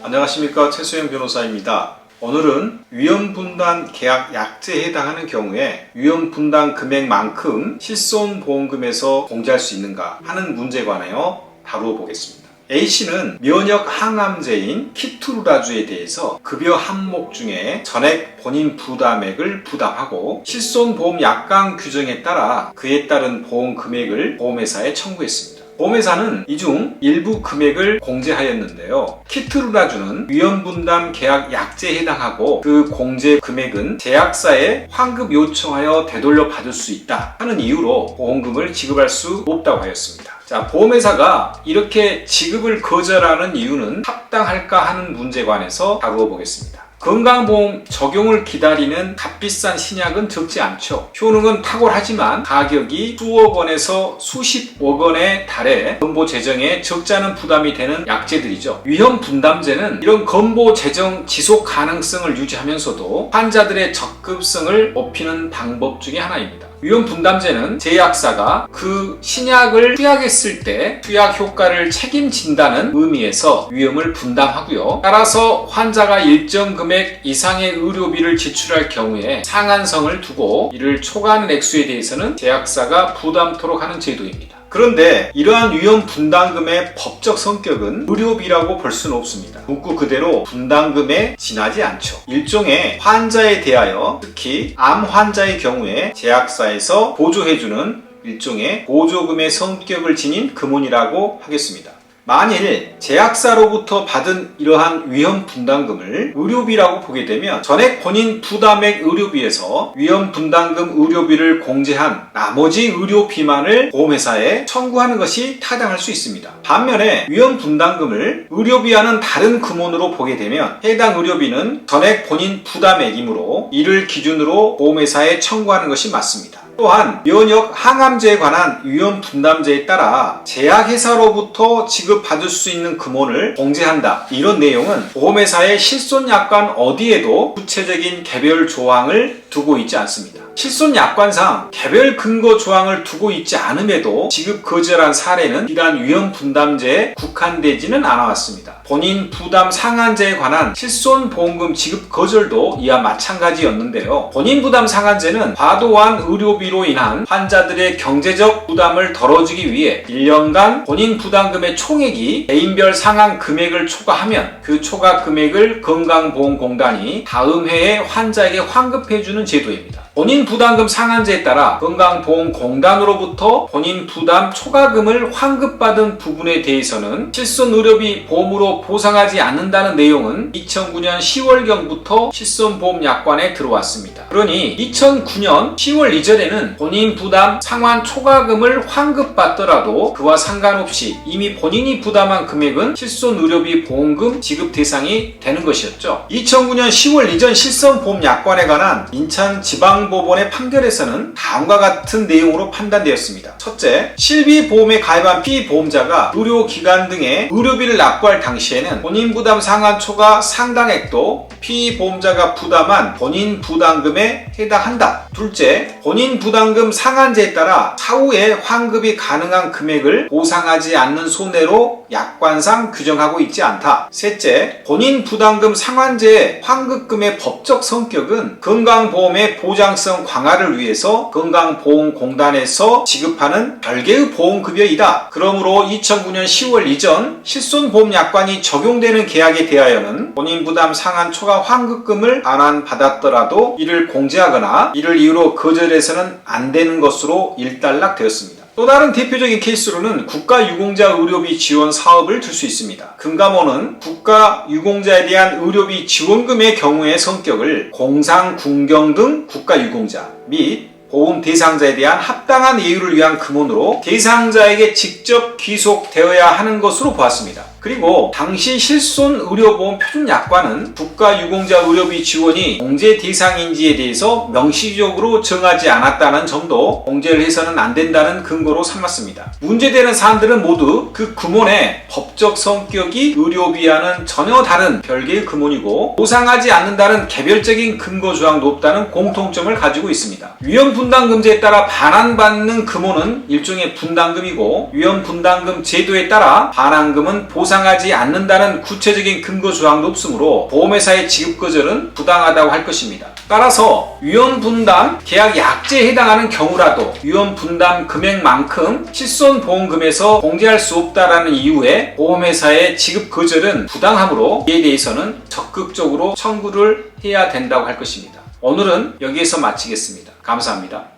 안녕하십니까, 최수영 변호사입니다. 오늘은 위험분담 계약 약제에 해당하는 경우에 위험분담 금액만큼 실손보험금에서 공제할 수 있는가 하는 문제에 관하여 다루어 보겠습니다. A씨는 면역 항암제인 키투루라주에 대해서 급여 항목 중에 전액 본인 부담액을 부담하고 실손보험 약관 규정에 따라 그에 따른 보험 금액을 보험회사에 청구했습니다. 보험회사는 이 중 일부 금액을 공제하였는데요. 키투루라주는 위험분담 계약 약제에 해당하고 그 공제 금액은 제약사에 환급 요청하여 되돌려 받을 수 있다 하는 이유로 보험금을 지급할 수 없다고 하였습니다. 자, 보험회사가 이렇게 지급을 거절하는 이유는 합당할까 하는 문제에 관해서 다루어 보겠습니다. 건강보험 적용을 기다리는 값비싼 신약은 적지 않죠. 효능은 탁월하지만 가격이 수억 원에서 수십억 원에 달해 건보 재정에 적지 않은 부담이 되는 약제들이죠. 위험분담제는 이런 건보 재정 지속 가능성을 유지하면서도 환자들의 적급성을 높이는 방법 중에 하나입니다. 위험분담제는 제약사가 그 신약을 투약했을 때 투약 효과를 책임진다는 의미에서 위험을 분담하고요. 따라서 환자가 일정 금액 이상의 의료비를 지출할 경우에 상한선을 두고 이를 초과하는 액수에 대해서는 제약사가 부담토록 하는 제도입니다. 그런데 이러한 위험분담금의 법적 성격은 의료비라고 볼 수는 없습니다. 문구 그대로 분담금에 지나지 않죠. 일종의 환자에 대하여, 특히 암 환자의 경우에 제약사에서 보조해주는 일종의 보조금의 성격을 지닌 금원이라고 하겠습니다. 만일 제약사로부터 받은 이러한 위험분담금을 의료비라고 보게 되면 전액 본인 부담액 의료비에서 위험분담금 의료비를 공제한 나머지 의료비만을 보험회사에 청구하는 것이 타당할 수 있습니다. 반면에 위험분담금을 의료비와는 다른 금원으로 보게 되면 해당 의료비는 전액 본인 부담액이므로 이를 기준으로 보험회사에 청구하는 것이 맞습니다. 또한 면역 항암제에 관한 위험분담제에 따라 제약회사로부터 지급받을 수 있는 금원을 공제한다, 이런 내용은 보험회사의 실손약관 어디에도 구체적인 개별 조항을 두고 있지 않습니다. 실손약관상 개별 근거 조항을 두고 있지 않음에도 지급 거절한 사례는 비단 위험분담제에 국한되지는 않아왔습니다. 본인 부담 상한제에 관한 실손보험금 지급 거절도 이와 마찬가지였는데요. 본인 부담 상한제는 과도한 의료비로 인한 환자들의 경제적 부담을 덜어주기 위해 1년간 본인 부담금의 총액이 개인별 상한 금액을 초과하면 그 초과 금액을 건강보험공단이 다음 해에 환자에게 환급해주는 제도입니다. 본인 부담금 상한제에 따라 건강보험공단으로부터 본인 부담 초과금을 환급받은 부분에 대해서는 실손의료비 보험으로 보상하지 않는다는 내용은 2009년 10월경부터 실손보험약관에 들어왔습니다. 그러니 2009년 10월 이전에는 본인 부담 상환 초과금을 환급받더라도 그와 상관없이 이미 본인이 부담한 금액은 실손의료비 보험금 지급 대상이 되는 것이었죠. 2009년 10월 이전 실손보험약관에 관한 인천지방법원의 판결에서는 다음과 같은 내용으로 판단되었습니다. 첫째, 실비보험에 가입한 피보험자가 의료기관 등의 의료비를 납부할 당시에는 본인 부담 상한 초과 상당액도 피보험자가 부담한 본인 부담금에 해당한다. 둘째, 본인 부담금 상한제에 따라 차후에 환급이 가능한 금액을 보상하지 않는 손해로 약관상 규정하고 있지 않다. 셋째, 본인 부담금 상한제의 환급금의 법적 성격은 건강보험의 보장성 강화를 위해서 건강보험공단에서 지급하는 별개의 보험급여이다. 그러므로 2009년 10월 이전 실손보험약관이 적용되는 계약에 대하여는 본인 부담 상한 초과 환급금을 반환받았더라도 이를 공제하거나 이를 이유로 거절해서는 안 되는 것으로 일단락되었습니다. 또 다른 대표적인 케이스로는 국가유공자 의료비 지원 사업을 들 수 있습니다. 금감원은 국가유공자에 대한 의료비 지원금의 경우의 성격을 공상, 군경 등 국가유공자 및 보험 대상자에 대한 합당한 예우를 위한 금원으로 대상자에게 직접 귀속되어야 하는 것으로 보았습니다. 그리고 당시 실손의료보험 표준약관은 국가유공자 의료비 지원이 공제 대상인지에 대해서 명시적으로 정하지 않았다는 점도 공제를 해서는 안 된다는 근거로 삼았습니다. 문제되는 사안들은 모두 그 금원의 법적 성격이 의료비와는 전혀 다른 별개의 금원이고 보상하지 않는다는 개별적인 근거 조항도 없다는 공통점을 가지고 있습니다. 위험분담금제에 따라 반환받는 금원은 일종의 분담금이고 위험분담금 제도에 따라 반환금은 보상 보상하지 않는다는 구체적인 근거 조항도 없으므로 보험회사의 지급 거절은 부당하다고 할 것입니다. 따라서 위험분담 계약 약제에 해당하는 경우라도 위험분담 금액만큼 실손보험금에서 공제할 수 없다라는 이유에 보험회사의 지급 거절은 부당하므로 이에 대해서는 적극적으로 청구를 해야 된다고 할 것입니다. 오늘은 여기에서 마치겠습니다. 감사합니다.